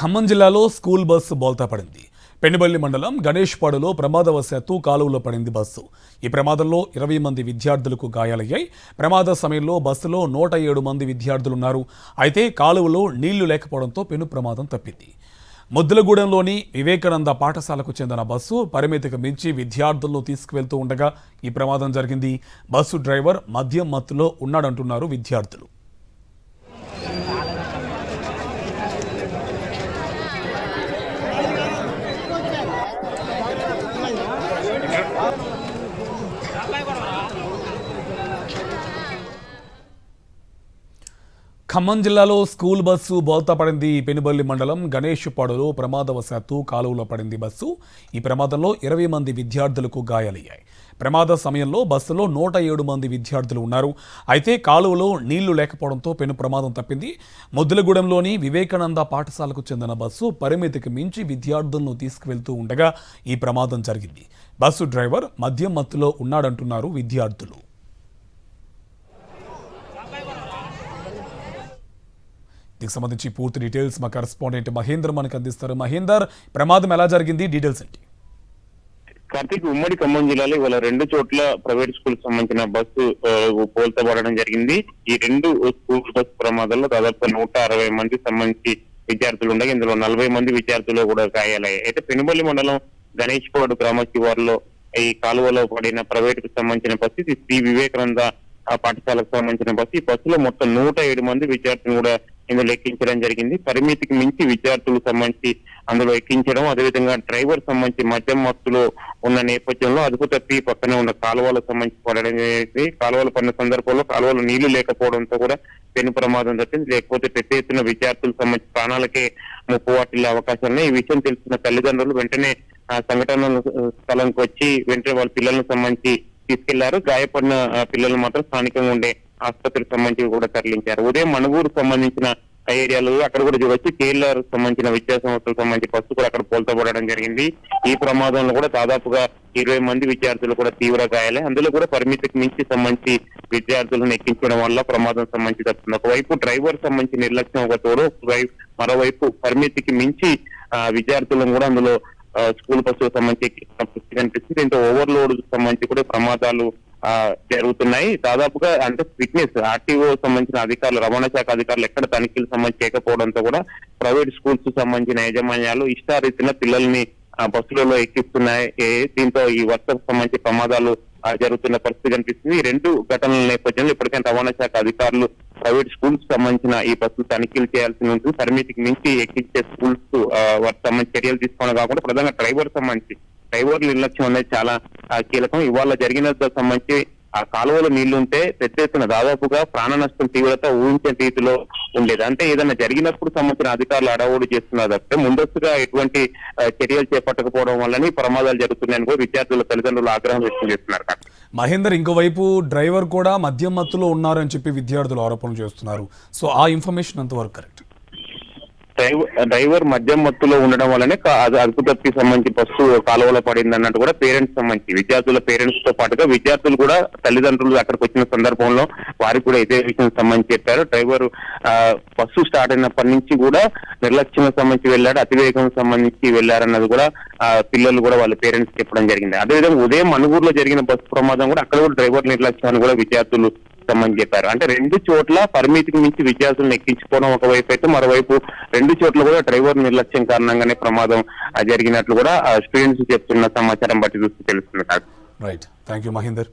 ఖమ్మం జిల్లాలో school bus బోల్తా పడింది. పెనుబల్లి మండలం గణేష్పాడులో ప్రమాదవశాత్తు కాలువలో పడింది బస్సు. ఈ ప్రమాదంలో 20 మంది విద్యార్థులకు గాయాలయ్యాయి. ప్రమాద సమయంలో బస్సులో 107 మంది విద్యార్థులున్నారు. అయితే కాలువలో నీళ్లు లేకపోవడంతో పెను ప్రమాదం తప్పింది. ముద్దులగూడెంలోని వివేకానంద పాఠశాలకు చెందిన బస్సు పరిమితికి మించి విద్యార్థులను తీసుకువెళ్తూ ఉండగా ఈ ప్రమాదం జరిగింది. బస్సు డ్రైవర్ మద్యం మత్తులో ఉన్నాడంటున్నారు విద్యార్థులు. ఖమ్మం జిల్లాలో స్కూల్ బస్సు బోల్తా పడింది. పెనుబల్లి మండలం గణేష్పాడులో ప్రమాదవశాత్తు కాలువలో పడింది బస్సు. ఈ ప్రమాదంలో 20 మంది విద్యార్థులకు గాయాలయ్యాయి. ప్రమాద సమయంలో బస్సులో 107 మంది విద్యార్థులు ఉన్నారు. అయితే కాలువలో నీళ్లు లేకపోవడంతో పెను ప్రమాదం తప్పింది. ముద్దులగూడెంలోని వివేకానంద పాఠశాలకు చెందిన బస్సు పరిమితికి మించి విద్యార్థులను తీసుకువెళ్తూ ఉండగా ఈ ప్రమాదం జరిగింది. బస్సు డ్రైవర్ మద్యం మత్తులో ఉన్నాడంటున్నారు విద్యార్థులు. దీనికి సంబంధించి పూర్తి డీటెయిల్స్ మా కరెస్పాండెంట్ మహేందర్ మనకు అందిస్తారు. మహేందర్, ప్రమాదం ఎలా జరిగింది, డీటెయిల్స్ ఏంటి? కార్తీక్, ఉమ్మడి ఖమ్మం జిల్లాలో ఇవాళ 2 చోట్ల ప్రైవేట్ స్కూల్ సంబంధించిన బస్సు పోల్తబడడం జరిగింది. ఈ 2 స్కూల్ బస్సు ప్రమాదాల్లో దాదాపు 160 మంది సంబంధించి విద్యార్థులు ఉండగా ఇందులో 40 మంది విద్యార్థులు కూడా గాయాలయ్యాయి. అయితే పెనుబల్లి మండలం గణేష్పాడు గ్రామ శివారులో ఈ కాలువలో పడిన ప్రైవేట్ కు సంబంధించిన బస్సు, ఇది శ్రీ వివేకానంద పాఠశాలకు సంబంధించిన బస్సు. ఈ బస్సులో మొత్తం 107 మంది విద్యార్థులు కూడా ఇందులో ఎక్కించడం జరిగింది. పరిమితికి మించి విద్యార్థులు సంబంధించి అందులో ఎక్కించడం, అదేవిధంగా డ్రైవర్ సంబంధించి మద్యం మత్తులో ఉన్న నేపథ్యంలో అదుపు తప్పి పక్కనే ఉన్న కాలువల సంబంధించి పడడం జరిగింది. కాలువలు పడిన సందర్భంలో కాలువలు నీళ్లు లేకపోవడంతో కూడా పెను ప్రమాదం జరిగింది. లేకపోతే పెద్ద ఎత్తున విద్యార్థులకు సంబంధించి ప్రాణాలకే ముప్పు వాటిల్లే అవకాశం ఉన్నాయి. ఈ విషయం తెలిసిన తల్లిదండ్రులు వెంటనే సంఘటన స్థలంకి వచ్చి వెంటనే వాళ్ళ పిల్లలకు సంబంధించి తీసుకెళ్లారు. గాయపడిన పిల్లలు మాత్రం స్థానికంగా ఉండే ఆసుపత్రికి సంబంధించి కూడా తరలించారు. ఉదయం మణుగూరు సంబంధించిన ఏరియాలో అక్కడ కూడా చూడవచ్చు కేఎల్ఆర్ సంబంధించిన విద్యా సంస్థలకు సంబంధించి బస్సు కూడా అక్కడ పోల్తబడడం జరిగింది. ఈ ప్రమాదంలో కూడా దాదాపుగా 20 మంది విద్యార్థులు కూడా తీవ్ర గాయాలే. అందులో కూడా పరిమితికి మించి సంబంధించి విద్యార్థులను ఎక్కించడం వల్ల ప్రమాదం సంబంధించి తప్పుతుంది. ఒకవైపు డ్రైవర్ సంబంధించి నిర్లక్ష్యం ఒక తోడు, మరోవైపు పరిమితికి మించి విద్యార్థులను కూడా అందులో స్కూల్ బస్సుకు సంబంధించి కనిపిస్తుంది. దీంతో ఓవర్లోడ్ సంబంధించి కూడా ప్రమాదాలు జరుగుతున్నాయి. దాదాపుగా అంటే ఫిట్నెస్ ఆర్టీఓ సంబంధించిన అధికారులు, రవాణా శాఖ అధికారులు ఎక్కడ తనిఖీలు సంబంధించి చేయకపోవడంతో కూడా ప్రైవేట్ స్కూల్స్ సంబంధించిన యాజమాన్యాలు ఇష్టారీతిన పిల్లల్ని బస్సులలో ఎక్కిస్తున్నాయి. దీంతో ఈ వర్షకు సంబంధించి ప్రమాదాలు జరుగుతున్న పరిస్థితి కనిపిస్తుంది. ఈ 2 ఘటనల నేపథ్యంలో ఇప్పటికైనా రవాణా శాఖ అధికారులు ప్రైవేట్ స్కూల్స్ సంబంధించిన ఈ బస్సులు తనిఖీలు చేయాల్సి ఉంటుంది. పరిమితికి మించి ఎక్కించే స్కూల్స్ వాటికి సంబంధించి చర్యలు తీసుకోవడం కాకుండా ప్రధానంగా డ్రైవర్ నిర్లక్ష్యం అనేది చాలా కీలకం. ఇవాళ జరిగిన సంబంధించి ఆ కాలువలో నీళ్లుంటే పెద్ద ఎత్తున దాదాపుగా ప్రాణ నష్టం తీవ్రత ఊహించే రీతిలో ఉండేది. అంటే ఏదైనా జరిగినప్పుడు సంబంధించిన అధికారులు అడవుడు చేస్తున్నారు తప్పితే ముందస్తుగా ఎటువంటి చర్యలు చేపట్టకపోవడం వల్లనే ప్రమాదాలు జరుగుతున్నాయని కూడా విద్యార్థుల తల్లిదండ్రులు ఆగ్రహం వ్యక్తం చేస్తున్నారు. మహేందర్, ఇంకోవైపు డ్రైవర్ కూడా మద్యం మత్తులో ఉన్నారని చెప్పి విద్యార్థులు ఆరోపణలు చేస్తున్నారు. సో ఆ ఇన్ఫర్మేషన్ ఎంతవరకు కరెక్ట్? డ్రైవర్ మద్యం మత్తులో ఉండడం వల్లనే అదుపు తప్పి సంబంధించి బస్సు కాలువలో పడింది అన్నట్టు కూడా పేరెంట్స్ సంబంధించి విద్యార్థుల పేరెంట్స్ తో పాటుగా విద్యార్థులు కూడా తల్లిదండ్రులు అక్కడికి వచ్చిన సందర్భంలో వారికి కూడా ఇదే విషయం సంబంధించి చెప్పారు. డ్రైవర్ బస్సు స్టార్ట్ అయినప్పటి నుంచి కూడా నిర్లక్ష్యం సంబంధించి వెళ్ళాడు, అతివేగం సంబంధించి వెళ్ళారన్నది కూడా పిల్లలు కూడా వాళ్ళ పేరెంట్స్ చెప్పడం జరిగింది. అదేవిధంగా ఉదయం మణుగూరులో జరిగిన బస్సు ప్రమాదం కూడా అక్కడ కూడా డ్రైవర్ నిర్లక్ష్యం అని కూడా విద్యార్థులు సంబంధించి చెప్పారు. అంటే 2 చోట్ల పరిమితికి మించి విద్యార్థులను ఎక్కించుకోవడం ఒకవైపు అయితే, మరోవైపు 2 చోట్ల కూడా డ్రైవర్ నిర్లక్ష్యం కారణంగానే ప్రమాదం జరిగినట్లు కూడా స్టూడెంట్స్ చెప్తున్న సమాచారం బట్టి చూస్తే తెలుస్తుంది. Right, thank you Mahender.